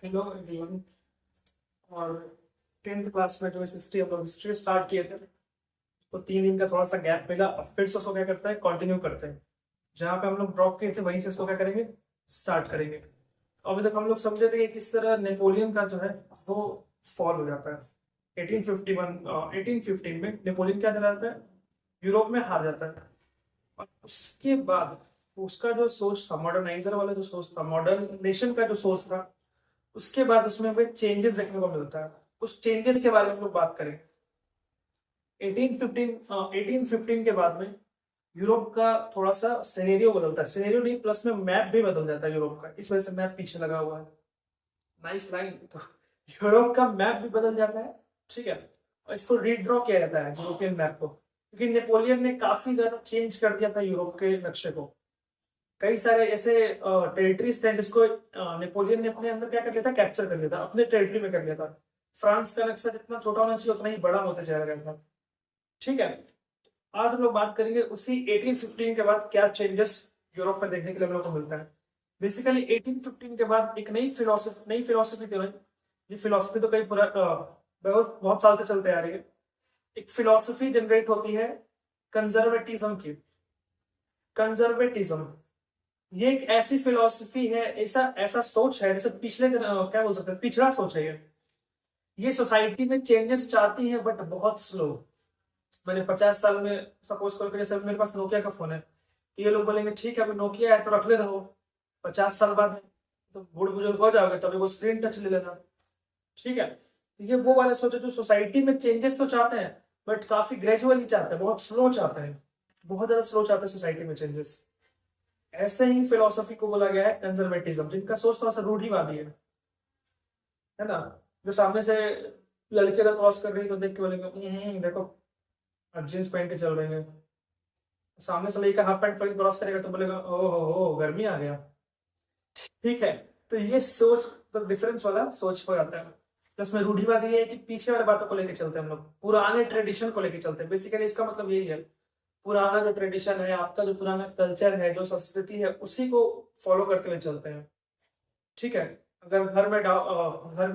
Hello everyone. और 10th class में जो हिस्ट्री हम लोग हिस्ट्री स्टार्ट किए थे, तो 3 दिन का थोड़ा सा गैप मिला। अब फिर से उसको क्या करते हैं, कंटिन्यू करते हैं। जहाँ पे हम लोग ड्रॉप किए थे वहीं से इसको क्या करेंगे, स्टार्ट करेंगे। अभी तक हम लोग समझे थे कि किस तरह नेपोलियन का जो है वो फॉल हो जाता है। 1815 में नेपोलियन क्या चला जाता है, यूरोप में हार जाता है। और उसके बाद उसका जो सोच था, मॉडर्नाइजर वाला जो सोच था, मॉडर्न नेशन का जो सोच था, उसके बाद उसमें हमें चेंजेस देखने को मिलता है। उस चेंजेस के बारे में हम लोग बात करेंगे। 1815 के बाद में यूरोप का थोड़ा सा सिनेरियो बदलता है। सिनेरियो नहीं, प्लस में मैप भी बदल जाता है यूरोप का। इस वजह से मैप पीछे लगा हुआ है। Nice line. तो यूरोप का मैप भी बदल जाता है, ठीक है। और इसको रीड्रॉ किया जाता है यूरोपियन मैप को, क्योंकि नेपोलियन ने काफी ज्यादा चेंज कर दिया था यूरोप के नक्शे को। कई सारे ऐसे टेरिटरीज थे जिसको नेपोलियन ने अपने अंदर क्या कर लिया था, कैप्चर कर लिया था, अपने टेरिटरी में कर लिया था। फ्रांस का नक्शा जितना छोटा होना चाहिए उतना ही बड़ा होता चला गया था, ठीक है। आज हम लोग बात करेंगे उसी 1815 के बाद क्या चेंजेस यूरोप में देखने के लिए हम लोग को मिलता है। बेसिकली 1815 के बाद एक नई फिलोसफी थी भाई। ये फिलोसफी तो कई पूरा बहुत बहुत साल से चलते आ रही है। एक फिलोसफी जनरेट होती है कंजर्वेटिज्म की। कंजर्वेटिज्म ये एक ऐसी फिलोसफी है, ऐसा ऐसा सोच है जैसे क्या बोल सकते हैं, पिछड़ा सोच है ये सोसाइटी में चेंजेस चाहती है बट बहुत स्लो। मैंने 50 साल में सपोज करो, जैसे मेरे पास नोकिया का फोन है, तो ये लोग बोलेंगे ठीक है अभी नोकिया है तो रख ले रहो, 50 साल बाद है तो बूढ़ बुजुर्ग हो जाओगे तभी वो स्क्रीन टच ले लेना, ठीक है। तो ये वो वाले सोचे जो सोसाइटी में चेंजेस तो चाहते हैं बट काफी ग्रेजुअली चाहते हैं, बहुत स्लो चाहते हैं, बहुत ज्यादा स्लो चाहते हैं सोसाइटी में चेंजेस। ऐसे ही फिलोसफी को बोला गया है कंजर्वेटिज्म, जिनका सोच थोड़ा सा रूढ़िवादी है ना। जो सामने से लड़के अगर क्रॉस कर रही है तो देख के बोलेंगे देखो जींस पहन के चल रहे हैं। सामने से लड़का हाफ पैंट पहन क्रॉस करेगा तो बोलेगा ओहो हो गर्मी आ गया, ठीक है। तो ये सोच, तो डिफरेंस वाला सोच हो जाता है। प्लस में रूढ़िवादी है कि पीछे वाले बातों को लेकर चलते हैं हम लोग, पुराने ट्रेडिशन को लेकर चलते हैं। बेसिकली इसका मतलब यही है, पुराना जो ट्रेडिशन है आपका, जो पुराना कल्चर है, जो संस्कृति है, उसी को फॉलो करते हुए चलते हैं, ठीक है। अगर घर में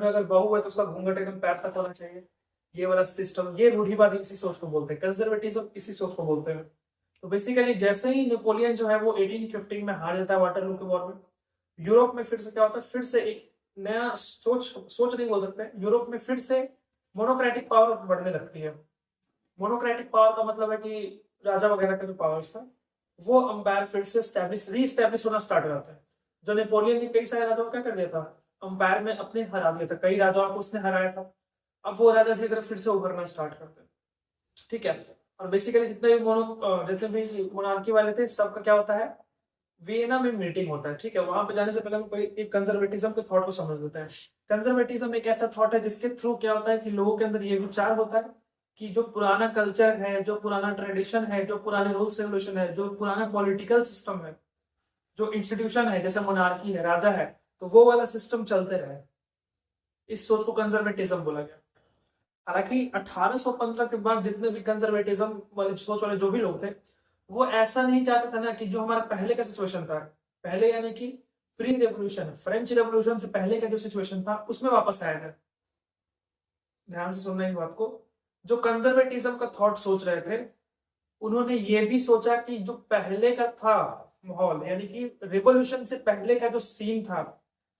अगर बहू है तो उसका घूंघट एकदम पैर तक होना चाहिए। ये वाला सिस्टम, ये रूढ़िवादी इसी सोच को बोलते हैं, कंजर्वेटिज्म इसी सोच को बोलते हैं। तो बेसिकली जैसे ही नेपोलियन जो है वो 1815 में हार जाता है वाटरलू के वॉर में, यूरोप में फिर से क्या होता है, फिर से एक नया सोच सोच नहीं बोल सकते, यूरोप में फिर से मोनोक्रेटिक पावर बढ़ने लगती है। मोनोक्रेटिक पावर का मतलब है कि राजा वगैरह का जो पावर्स था वो अंपायर फिर से री स्टैब्लिश होना स्टार्ट हो जाता है। जो नेपोलियन ने कई सारे राजाओं को क्या कर दिया था, अंपायर में अपने हरा दिया था, कई राजाओं को उसने हराया था। अब वो राजा धीरे धीरे फिर से उभरना स्टार्ट करते हैं, ठीक है। और बेसिकली जितने भी मोनार्की वाले थे सबका क्या होता है, वियना में मीटिंग होता है, ठीक है। वहां पे जाने से पहले हम कोई एक कंजर्वेटिज्म के थॉट को समझ लेते हैं। कंजर्वेटिज्म एक ऐसा थॉट है जिसके थ्रू क्या होता है कि लोगों के अंदर ये विचार होता है कि जो पुराना कल्चर है, जो पुराना ट्रेडिशन है, जो पुराने रूल्स रेगुलेशन है, जो पुराना पॉलिटिकल सिस्टम है, जो इंस्टीट्यूशन है जैसे मोनार्की है, राजा है, तो वो वाला सिस्टम चलते रहे। इस सोच को कंजर्वेटिज्म बोला गया। हालांकि 1815 के बाद जितने भी कंजर्वेटिज्म वाले सोच वाले जो भी लोग थे, वो ऐसा नहीं चाहते थे ना कि जो हमारा पहले का सिचुएशन था, पहले यानी कि प्री रेवोल्यूशन, फ्रेंच रेवोल्यूशन से पहले का जो सिचुएशन था उसमें वापस आया था। ध्यान से सुनना इस बात को। जो कंजर्वेटिज्म का थॉट सोच रहे थे, उन्होंने ये भी सोचा कि जो पहले का था माहौल, यानी कि रिवॉल्यूशन से पहले का जो सीन था,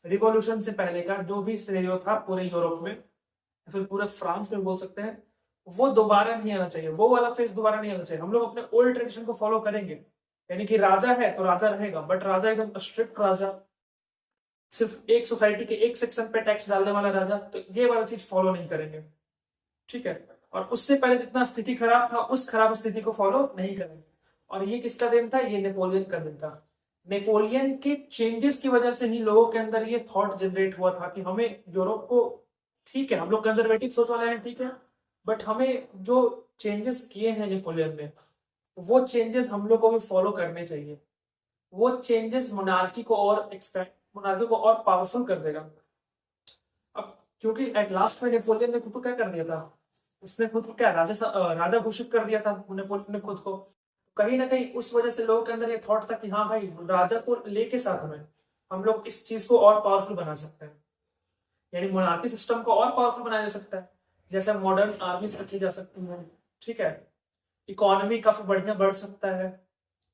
रिवॉल्यूशन से पहले का जो भी सिनेरियो था पूरे यूरोप में, फिर पूरे फ्रांस में बोल सकते हैं, वो दोबारा नहीं आना चाहिए, वो वाला फेज दोबारा नहीं आना चाहिए। हम लोग अपने ओल्ड ट्रेडिशन को फॉलो करेंगे, यानी कि राजा है तो राजा रहेगा, बट राजा एकदम स्ट्रिक्ट राजा, सिर्फ एक सोसाइटी के एक सेक्शन पे टैक्स डालने वाला राजा, तो ये वाला चीज फॉलो नहीं करेंगे, ठीक है। और उससे पहले जितना स्थिति खराब था उस खराब स्थिति को फॉलो नहीं करेंगे। और ये किसका दिन था, ये नेपोलियन का दिन था। नेपोलियन के चेंजेस की वजह से ही लोगों के अंदर ये थॉट जनरेट हुआ था कि हमें यूरोप को, ठीक है हम लोग कंजर्वेटिव सोच वाले हैं, ठीक है, बट हमें जो चेंजेस किए हैं नेपोलियन ने, वो चेंजेस हम लोग को भी फॉलो करने चाहिए। वो चेंजेस मोनार्की को और पावरफुल कर देगा। अब क्योंकि एट लास्ट में नेपोलियन ने खुद को क्या कर दिया था, उसने खुद को क्या राजा घोषित कर दिया था नेपोलियन ने खुद को। कहीं ना कहीं उस वजह से लोगों के अंदर ये थॉट था कि हाँ भाई राजा को लेके साथ में हम लोग इस चीज को और पावरफुल बना सकते हैं। यानी मोनार्की सिस्टम को और पावरफुल बनाया जा सकता है, जैसे मॉडर्न आर्मीज रखी जा सकती है, ठीक है, इकोनॉमी काफी बढ़िया बढ़ सकता है,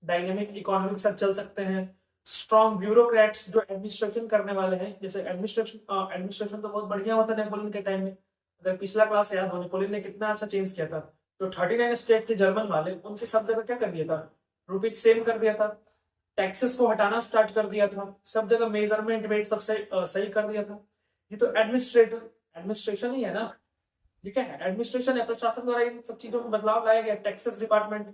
डायनेमिक इकोनॉमी के साथ चल सकते हैं, स्ट्रॉन्ग ब्यूरोक्रेट्स जो एडमिनिस्ट्रेशन करने वाले हैं, जैसे एडमिनिस्ट्रेशन तो बहुत बढ़िया होता है नेपोलियन के टाइम में। अगर पिछला क्लास याद हो, नेपोलियन ने कितना अच्छा चेंज किया था। जो 39 स्टेट थे जर्मन वाले, उनके सब जगह क्या कर दिया था, रूपी सेम कर दिया था, टैक्सेस को हटाना स्टार्ट कर दिया था, सब जगह मेजरमेंट वेट सब सही कर दिया था। ये तो एडमिनिस्ट्रेशन ही है ना, ये क्या है, एडमिनिस्ट्रेशन है, प्रशासन द्वारा इन सब चीजों में बदलाव लाया गया, टैक्सेस डिपार्टमेंट।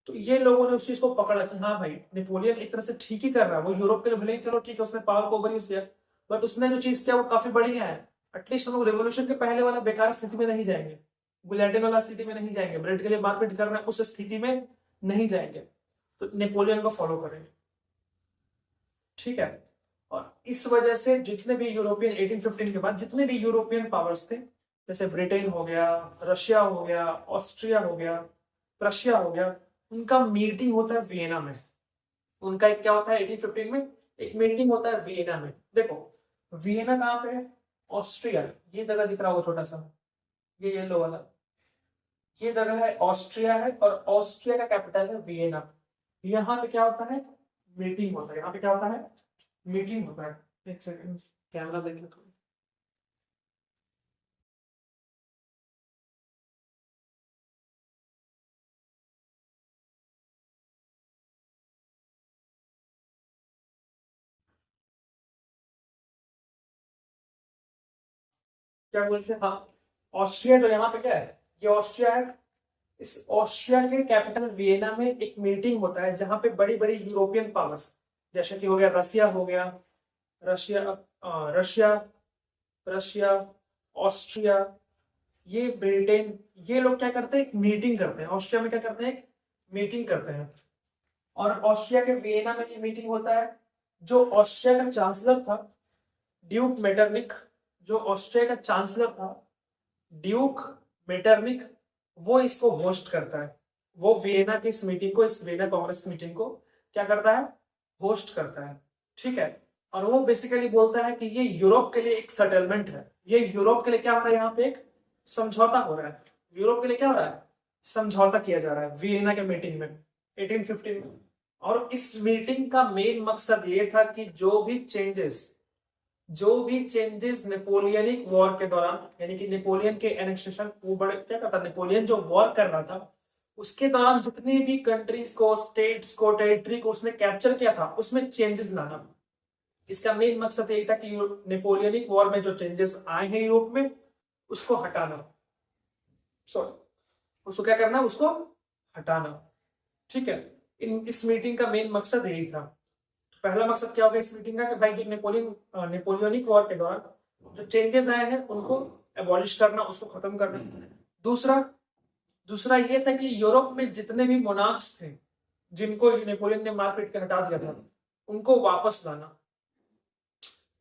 तो ये लोगों ने उस चीज को पकड़ा कि हाँ भाई नेपोलियन एक तरह से ठीक ही कर रहा है, वो यूरोप के लिए भले ही चलो ठीक है उसने पावर को ओवर यूज किया, बट उसने जो चीज किया वो काफी बढ़िया है। एटलीस्ट हम लोग रेवोल्यूशन के पहले वाला बेकार स्थिति में नहीं जाएंगे, गुलाटिन वाला स्थिति में नहीं जाएंगे, ब्रेड के लिए मारपीट कर रहे हैं उस स्थिति में नहीं जाएंगे, तो नेपोलियन को फॉलो करेंगे, ठीक है। और इस वजह से जितने भी यूरोपियन 1815 के बाद जितने भी यूरोपियन पावर्स थे, जैसे ब्रिटेन हो गया, रशिया हो गया, ऑस्ट्रिया हो गया, प्रशिया हो गया, उनका मीटिंग होता है वियना में। उनका एक क्या होता है 1815 में, एक मीटिंग होता है वियना में। देखो वियना कहाँ पे है, ऑस्ट्रिया, ये जगह दिख रहा होगा छोटा सा, ये येलो वाला, ये जगह है ऑस्ट्रिया है, और ऑस्ट्रिया का कैपिटल है वियना। यहाँ पे क्या होता है, मीटिंग होता है, यहाँ पे क्या होता है, मीटिंग होता है। एक सेकंड कैमरा देखिए थोड़ा, क्या बोलते हैं, हाँ ऑस्ट्रिया जो यहाँ पे क्या है, ये ऑस्ट्रिया है। इस ऑस्ट्रिया के कैपिटल वियना में एक मीटिंग होता है जहां पे बड़ी बड़ी यूरोपियन पावर्स, जैसे कि हो गया रसिया, हो गया रशिया, रशिया, रशिया, ऑस्ट्रिया, ये ब्रिटेन, ये लोग क्या करते हैं, एक मीटिंग करते हैं ऑस्ट्रिया में, क्या करते हैं, एक मीटिंग करते हैं। और ऑस्ट्रिया के वियना में ये मीटिंग होता है। जो ऑस्ट्रिया का चांसलर था ड्यूक मेटरनिक, जो ऑस्ट्रिया का चांसलर था ड्यूक मेटरनिक, वो इसको होस्ट करता है। वो वियना की इस मीटिंग को, इस वियना कांग्रेस मीटिंग को क्या करता है, होस्ट करता है, ठीक है। और वो बेसिकली बोलता है कि ये यूरोप के लिए एक सेटलमेंट है, ये यूरोप के लिए क्या हो रहा है, यहाँ पे एक समझौता हो रहा है। यूरोप के लिए क्या हो रहा है, समझौता किया जा रहा है वियना के मीटिंग में 1815 में। और इस मीटिंग का मेन मकसद ये था कि जो भी चेंजेस नेपोलियनिक वॉर के दौरान, यानी कि नेपोलियन के एनेक्सेशन, वो बड़े क्या करता, नेपोलियन जो वॉर कर रहा था उसके दौरान जितनी भी कंट्रीज को, स्टेट्स को, टेरिटरी को उसने कैप्चर किया था, उसमें चेंजेस लाना। इसका मेन मकसद यही था कि नेपोलियनिक वॉर में जो चेंजेस आए हैं यूरोप में, उसको हटाना, सॉरी उसको क्या करना, उसको हटाना, ठीक है। इस मीटिंग का मेन मकसद यही था। पहला मकसद क्या होगा इस मीटिंग का, कि भाई जो नेपोलियनिक वॉर के दौरान जो चेंजेस आए हैं उनको एबॉलिश करना, उसको खत्म करना। दूसरा दूसरा ये था कि यूरोप में जितने भी मोनार्क्स थे जिनको नेपोलियन ने मारपीट के हटा दिया था, उनको वापस लाना।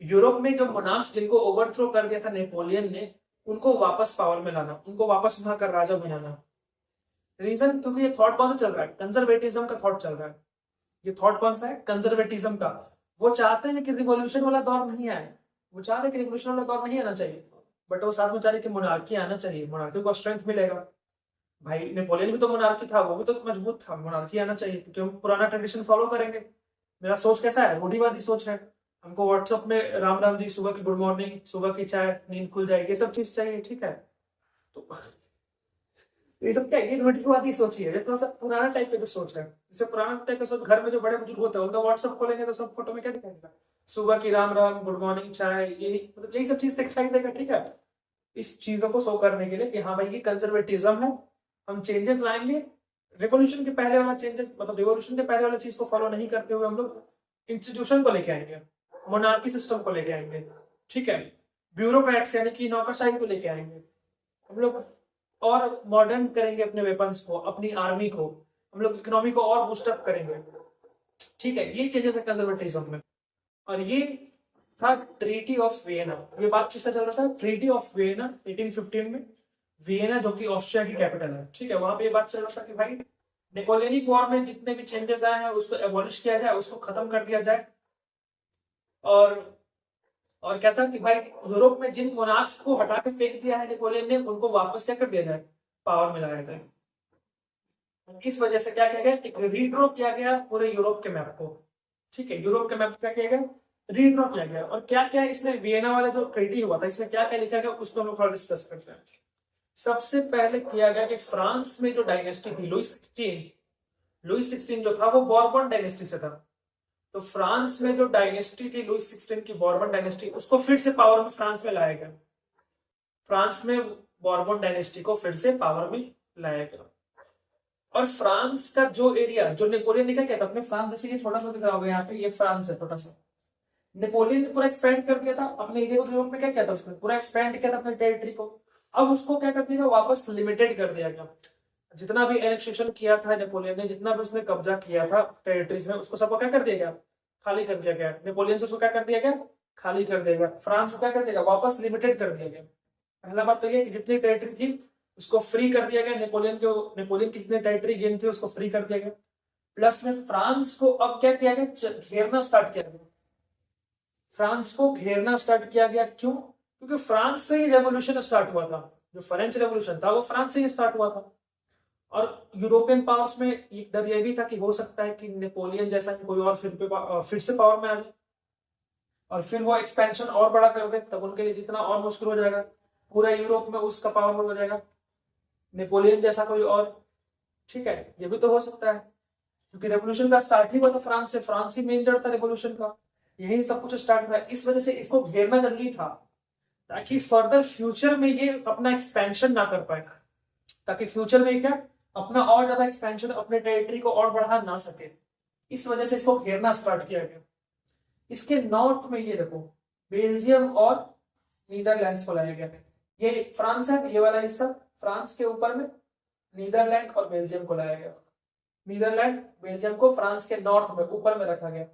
यूरोप में जो मोनार्क्स जिनको ओवरथ्रो कर दिया था नेपोलियन ने, उनको वापस पावर में लाना, उनको वापस वहां का राजा बनाना। रीजन, क्योंकि ये थॉट कौन सा चल रहा है, कंजर्वेटिज्म का थॉट चल रहा है। ये थॉट कौन सा है, कंजर्वेटिज्म का। वो चाहते हैं कि रिवॉल्यूशन वाला दौर नहीं आए, वो चाह रहे कि रिवॉल्यूशन वाला दौर नहीं आना चाहिए, बट वो साथ में चाह रहे कि मोनार्की आना चाहिए, मोनार्की को स्ट्रेंथ मिलेगा। भाई नेपोलियन भी तो मोनार्की था, वो भी तो मजबूत था, मोनार्की आना चाहिए क्योंकि हम पुराना ट्रेडिशन फॉलो करेंगे। मेरा सोच कैसा है, रूढ़िवादी सोच है। हमको व्हाट्सएप में राम राम जी, सुबह की गुड मॉर्निंग, सुबह की चाय, नींद खुल जाएगी, ये सब चीज चाहिए, ठीक है। तो ये सब क्या है, ये रूढ़िवादी सोच ही है, ये थोड़ा सा पुराना टाइप का जो सोच है। जैसे पुराना टाइप का सोच, घर में जो बड़े बुजुर्ग होते हैं उनका व्हाट्सएप खोलेंगे तो सब फोटो में क्या दिखाई देगा, सुबह की राम राम, गुड मॉर्निंग, चाय, यही मतलब यही सब चीज दिखाई देगा, ठीक है। इस चीजों को शो करने के लिए कि हाँ भाई ये कंजर्वेटिज्म है, हम चेंजेस लाएंगे। रिवॉल्यूशन के पहले वाला चेंजेस, मतलब रिवॉल्यूशन के पहले वाला चीज को फॉलो नहीं करते हुए हम लोग इंस्टीट्यूशन को लेके आएंगे, मोनार्की सिस्टम को लेके आएंगे, ठीक है। ब्यूरोक्रेट्स यानी कि नौकरशाही को लेके आएंगे हम लोग, और मॉडर्न करेंगे अपने वेपन्स को, अपनी आर्मी को, हम लोग इकोनॉमी को और बूस्टअप करेंगे, ठीक है। ये चेंजेस है कंजर्वेटिज्म में। और ये था ट्रीटी ऑफ वियना। ये बात किससे चल रहा था, ट्रीटी ऑफ वियना 1815 में। वियना जो कि ऑस्ट्रिया की कैपिटल है, ठीक है, वहां पे ये बात चल रहा था कि भाई नेपोलियनिक वॉर में जितने भी चेंजेस आए हैं उसको एबॉलिश किया जाए, उसको खत्म कर दिया जाए। और और कहता कि भाई यूरोप में जिन मोनार्क्स को हटा के फेंक दिया है नेपोलियन ने, उनको वापस क्या कर दिया जाए, पावर में लाया जाए। इस वजह से क्या किया गया, एक रीड्रॉ किया गया पूरे यूरोप के मैप को। ठीक है, यूरोप के मैप क्या किया गया, रीड्रॉ किया गया। और क्या क्या इसमें वियना वाला जो ट्रीटी हुआ था, इसमें क्या क्या लिखा गया, उसको हम लोग थोड़ा डिस्कस करते हैं। सबसे पहले किया गया कि फ्रांस में जो डायनेस्टी थी लुइस 16 जो था वो बॉर्बन डायनेस्टी से था। तो फ्रांस में जो डायनेस्टी थी लुइस 16 की, बॉर्बन डायनेस्टी, उसको फिर से पावर में फ्रांस में लाया गया। फ्रांस में बॉर्बन डायनेस्टी को फिर से पावर में लाया गया। और फ्रांस का जो एरिया, जो नेपोलियन ने क्या किया था, अपने फ्रांस जैसे ये छोटा सा दिख रहा होगा यहाँ पे, ये फ्रांस है छोटा सा, नेपोलियन ने पूरा एक्सपेंड कर दिया था अपने एरिया को। यूरोप में क्या किया था उसने, पूरा एक्सपेंड किया था अपने टेरिटरी को। अब उसको क्या कर दिया, वापस लिमिटेड कर दिया गया। जितना भी एनेक्सेशन किया था नेपोलियन ने, जितना भी उसने कब्जा किया था टेरिटरीज में, उसको सबको क्या कर दिया गया, खाली कर दिया गया। नेपोलियन से उसको क्या कर दिया गया, खाली कर दिया गया। फ्रांस को क्या कर दिया गया, वापस लिमिटेड कर दिया गया। पहला बात तो ये कि जितनी टेरिटरी थी उसको फ्री कर दिया गया, नेपोलियन की जितने टेरिटरी गेन थे उसको फ्री कर दिया गया। प्लस में फ्रांस को अब क्या किया गया, घेरना स्टार्ट किया गया। फ्रांस को घेरना स्टार्ट किया गया, क्यों, क्योंकि फ्रांस से ही रेवोल्यूशन स्टार्ट हुआ था। जो फ्रेंच रेवोल्यूशन था वो फ्रांस से ही स्टार्ट हुआ था। और यूरोपियन पावर्स में एक डर यह भी था कि हो सकता है कि नेपोलियन जैसा कोई और फिर से पावर में आ जाए और फिर वो एक्सपेंशन और बड़ा कर दे, तब उनके लिए जितना और मुश्किल हो जाएगा, पूरा यूरोप में उसका पावर हो जाएगा नेपोलियन जैसा कोई और। ठीक है, ये भी तो हो सकता है, क्योंकि रेवोल्यूशन का स्टार्ट ही हुआ था फ्रांस से, फ्रांस ही मेन जड़ था रेवोल्यूशन का, यही सब कुछ स्टार्ट हुआ। इस वजह से इसको घेरना जरूरी था, ताकि फर्दर फ्यूचर में ये अपना एक्सपेंशन ना कर पाए, ताकि फ्यूचर में क्या अपना और ज्यादा एक्सपेंशन, अपने टेरिटरी को और बढ़ा ना सके। इस वजह से इसको घेरना स्टार्ट किया गया। इसके नॉर्थ में ये देखो, बेल्जियम और नीदरलैंड्स को लाया गया। ये फ्रांस है, ये वाला हिस्सा फ्रांस के ऊपर में नीदरलैंड और बेल्जियम को लाया गया। नीदरलैंड बेल्जियम को फ्रांस के नॉर्थ में ऊपर में रखा गया।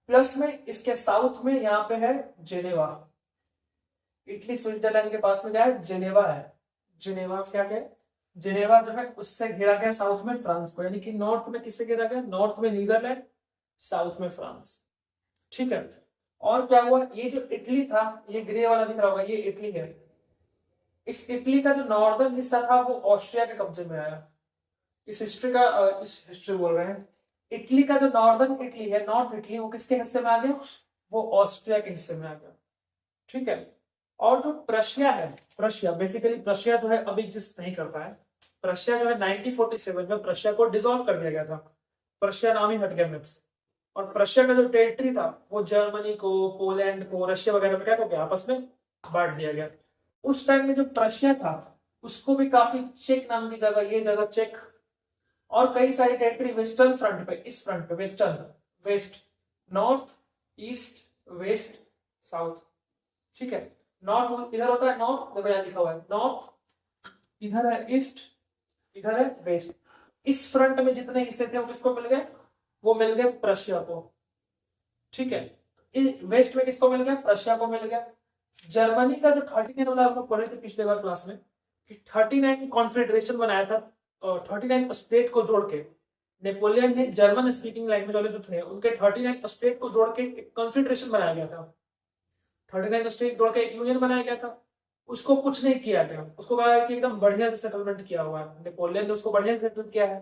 प्लस में इसके साउथ में यहाँ पे है जेनेवा। इटली स्विट्जरलैंड के पास में क्या है, जेनेवा है। जेनेवा क्या है, जेनेवा जो है उससे घेरा गया साउथ में फ्रांस को, यानी कि नॉर्थ में किससे घेरा गया, नॉर्थ में नीदरलैंड, साउथ में फ्रांस। ठीक है, और क्या हुआ, ये जो इटली था, ये ग्रे वाला दिख रहा होगा, ये इटली है। इस इटली का जो नॉर्दर्न हिस्सा था वो ऑस्ट्रिया के कब्जे में आया। इस हिस्ट्री बोल रहे हैं, इटली का जो नॉर्दर्न इटली है, नॉर्थ इटली, वो किसके हिस्से में आ गया, वो ऑस्ट्रिया के हिस्से में आ गया। ठीक है, और जो प्रशिया है, प्रशिया बेसिकली, प्रशिया जो है अभी एग्जिस्ट नहीं करता है। प्रशिया जो है 1947 में प्रशिया को डिसॉल्व कर दिया गया था, प्रशिया नाम ही हट गया मैप से। और प्रशिया का जो टेरिटरी था वो जर्मनी को, पोलैंड को, रशिया वगैरह में क्या हो गया, आपस में बांट दिया गया। उस टाइम में जो प्रशिया था उसको भी काफी चेक नाम की जगह, ये जगह चेक, और कई सारी टेरिटरी वेस्टर्न फ्रंट पे, इस फ्रंट पे western, west, north, east, west, south. ठीक है, नॉर्थ इधर होता है, नॉर्थ देखो यहाँ लिखा हुआ है नॉर्थ, इधर है ईस्ट, इधर है वेस्ट। इस फ्रंट में जितने हिस्से थे वो किसको मिल गए, वो मिल गए प्रशिया को। ठीक है, वेस्ट में किसको मिल गया, प्रशिया को मिल गया। जर्मनी का जो 39 वाला आप लोग पढ़े थे पिछले बार क्लास में, 39 कॉन्फेडरेशन बनाया था, 39 स्टेट को जोड़ के नेपोलियन ने, जर्मन स्पीकिंग लैंग्वेज वाले जो थे उनके 39 स्टेट को जोड़ के कॉन्फेडरेशन बनाया गया था। 39 स्टेट जोड़ के एक यूनियन बनाया गया था। उसको कुछ नहीं किया गया, उसको कहा कि एकदम बढ़िया से सेटलमेंट किया हुआ है। नेपोलियन ने उसको बढ़िया से सेटल किया है,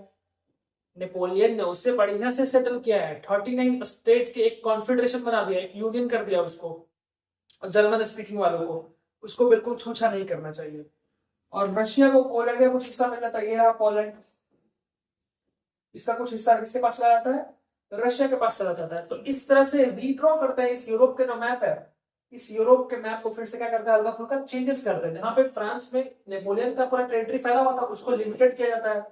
नेपोलियन ने उससे बढ़िया से सेटल किया है। 39 स्टेट के एक कॉन्फेडरेशन बना दिया, एक यूनियन कर दिया उसको। और जर्मन स्पीकिंग वालों को उसको बिल्कुल छूछा नहीं करना चाहिए। और रशिया को पोलैंड का कुछ हिस्सा मिल जाता है, ये रहा पोलैंड, इसका कुछ हिस्सा किसके पास चला जाता है, रशिया के पास चला जाता है। तो इस तरह से रीड्रॉ करते हैं इस यूरोप के जो मैप है, इस यूरोप के मैप को फिर से क्या करता है, हल्का फुल्का चेंजेस करते हैं। जहां पे फ्रांस में नेपोलियन का पूरा टेरिटरी फैला हुआ था उसको लिमिटेड किया जाता है,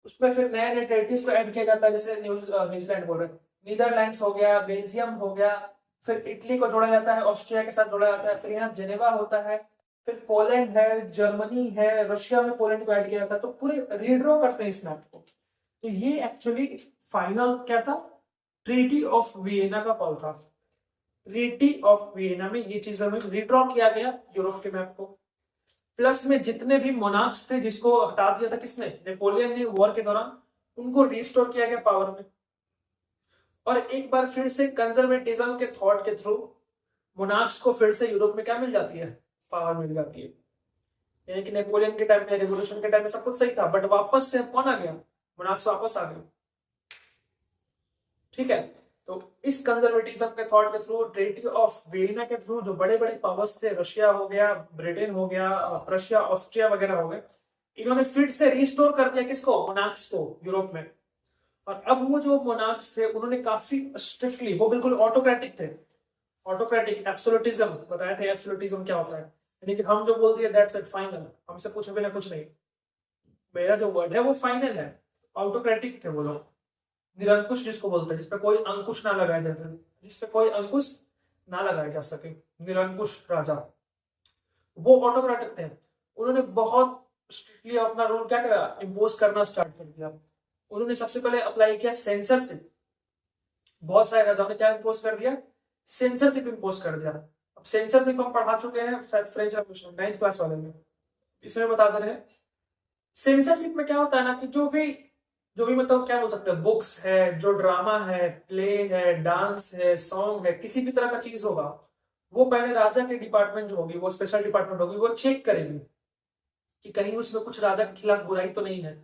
उसमें फिर नए नए टेरिटरीज को ऐड किया जाता है, जैसे न्यूजीलैंड बोल रहे, नीदरलैंड्स हो गया, बेल्जियम हो गया, फिर इटली को जोड़ा जाता है, ऑस्ट्रिया के साथ जोड़ा जाता है, फिर यहाँ जेनेवा होता है, फिर पोलैंड है, जर्मनी है, रशिया में पोलैंड को ऐड किया जाता है। तो पूरे रीड्रॉ करते हैं इस मैप को। तो ये एक्चुअली फाइनल क्या था, ट्रीटी ऑफ वियना का पल था। ट्रीटी ऑफ वियना में ये चीज हमें रीड्रॉ किया गया यूरोप के मैप को। प्लस में जितने भी मोनार्क्स थे जिसको हटा दिया था किसने, नेपोलियन ने वॉर के दौरान, उनको रिस्टोर किया गया पावर में। और एक बार फिर से कंजर्वेटिज्म के थॉट के थ्रू मोनार्क्स को फिर से यूरोप में क्या मिल जाती है, पावर मिल जाती है। यानी कि नेपोलियन के टाइम में, रिवोल्यूशन के टाइम में सब कुछ सही था, बट वापस से कौन आ गया, मोनार्क्स वापस आ गया। ठीक है, तो इस कंजर्वेटिज्म के थॉट के थ्रू, ट्रीटी ऑफ वियना के थ्रू, जो बड़े बड़े पावर्स थे, रशिया हो गया, ब्रिटेन हो गया, प्रशिया, ऑस्ट्रिया वगैरह हो गए, इन्होंने फिर से रिस्टोर कर दिया किसको, मोनार्क्स को यूरोप में। और अब वो जो मोनार्क्स थे उन्होंने काफी स्ट्रिक्टली, वो बिल्कुल ऑटोक्रेटिक थे, ऑटोक्रेटिक, एब्सोल्यूटिज्म बताए थे, एब्सोल्यूटिज्म क्या होता है, यानी कि हम जो बोल दिए दैट्स इट, फाइनल, हमसे पूछे बिना कुछ नहीं, मेरा जो वर्ड है वो फाइनल है। ऑटोक्रेटिक थे वो लोग, निरंकुश जिसको बोलते हैं, जिसपे कोई अंकुश ना लगाया जा सके, जिसपे कोई अंकुश ना लगाया जा सके, निरंकुश राजा, वो ऑटोक्रेटिक थे। उन्होंने बहुत स्ट्रिक्टली अपना रूल क्या करा, इम्पोज करना स्टार्ट कर दिया। उन्होंने सबसे पहले अप्लाई किया सेंसरशिप, बहुत सारे राजाओं ने क्या इम्पोज कर दिया, सेंसरशिप इम्पोज कर दिया। अब सेंसरशिप हम पढ़ा चुके हैं शायद फ्रेंच रेवोल्यूशन 9th क्लास वाले में, इसमें बता दे रहे हैं। सेंसरशिप में क्या होता है ना कि जो भी मतलब क्या बोल सकते हैं, बुक्स है, जो ड्रामा है, प्ले है, डांस है, सॉन्ग है, किसी भी तरह का चीज होगा, वो पहले राजा की डिपार्टमेंट जो होगी, वो स्पेशल डिपार्टमेंट होगी, वो चेक करेगी कि कहीं उसमें कुछ राजा के खिलाफ बुराई तो नहीं है।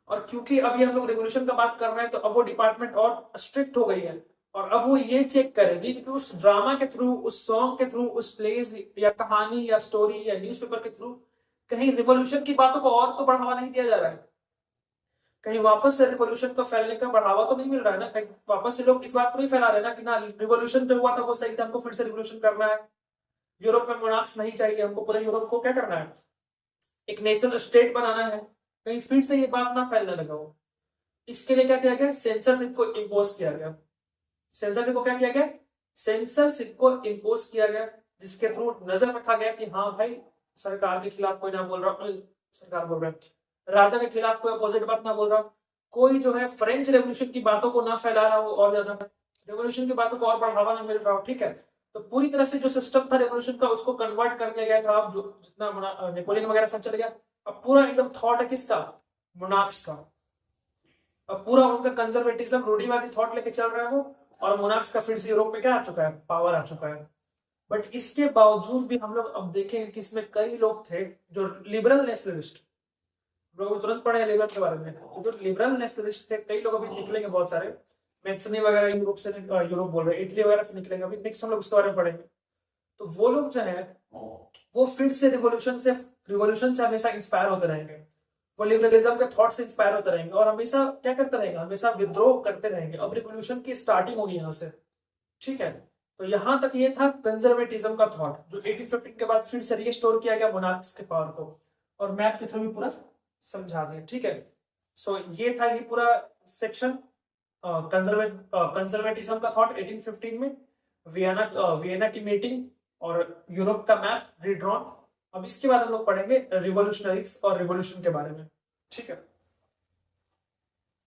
और क्योंकि अभी हम लोग रेवोल्यूशन का बात कर रहे हैं, तो अब वो डिपार्टमेंट और स्ट्रिक्ट हो गई है, और अब वो ये चेक करेगी कि उस ड्रामा के थ्रू, उस सॉन्ग के थ्रू, उस प्लेज या कहानी या स्टोरी या न्यूज़पेपर के थ्रू कहीं रिवॉल्यूशन की बातों को और तो बढ़ावा नहीं दिया जा रहा है, कहीं वापस से रिवॉल्यूशन को फैलने का बढ़ावा तो नहीं मिल रहा है ना, कहीं वापस से लोग इस बात को नहीं फैला रहे ना कि ना रिवॉल्यूशन जो हुआ था वो सही था, हमको फिर से रिवॉल्यूशन करना है, यूरोप में मोनार्क्स नहीं चाहिए हमको, पूरे यूरोप को क्या करना है, एक नेशनल स्टेट बनाना है, कहीं फिर से ये बात ना फैलने लगा हो। इसके लिए क्या किया गया, सेंसरशिप को इम्पोज किया गया। सेंसरशिप को क्या किया गया, सेंसरशिप को इम्पोज किया गया, जिसके थ्रू नजर रखा गया कि हाँ भाई, सरकार के खिलाफ कोई ना बोल रहा, सरकार बोल रहा है, राजा के खिलाफ कोई अपोजिट बात ना बोल रहा, कोई जो है फ्रेंच रेवोल्यूशन की बातों को ना फैला रहा हो, और ज्यादा रेवोल्यूशन की बातों को और बढ़ावा ना मिल रहा हो। ठीक है, तो पूरी तरह से जो सिस्टम था रेवोल्यूशन का, उसको कन्वर्ट कर दिया गया था। अब जो जितना नेपोलियन वगैरह सब चले गया, अब पूरा एकदम थॉट है किसका, मोनार्क्स का। अब पूरा उनका कंजर्वेटिज्म, रूढ़िवादी थॉट लेके चल रहा है वो, और मोनार्क्स का फिर से यूरोप में क्या आ चुका है, पावर आ चुका है। बट इसके बावजूद भी हम लोग अब देखेंगे कि इसमें कई लोग थे जो लिबरल नेशनलिस्ट, लोग तुरंत पढ़े हैं लिबरल के बारे में, जो लिबरल नेशनलिस्ट थे, कई लोग अभी निकलेंगे बहुत सारे, मैक्सनी वगैरह यूरोप से, यूरोप बोल रहे हैं, इटली वगैरह से निकलेंगे, अभी नेक्स्ट हम लोग उसके बारे में पढ़ेंगे। तो वो लोग जो है वो फिर से रिवोल्यूशन से हमेशा इंस्पायर होते रहेंगे, वो लिबरलिज्म के थॉट से इंस्पायर होते रहेंगे, और हमेशा क्या करते रहेंगे, हमेशा विद्रोह करते रहेंगे। अब रिवोल्यूशन की स्टार्टिंग होगी यहाँ से। ठीक है, तो यहां तक ये था कंजर्वेटिज्म का थॉट, जो 1815 के बाद फिर से रिस्टोर किया गया मोनार्क्स के पावर को, और मैप के थ्रू भी पूरा समझा दिया। ठीक है, सो ये था ये पूरा सेक्शन कंजर्वेटिज्म का थॉट 1815 में, वियना की मीटिंग और यूरोप का मैप रीड्रॉन। अब इसके बाद हम लोग पढ़ेंगे रिवोल्यूशनरीज और रिवोल्यूशन के बारे में। ठीक है।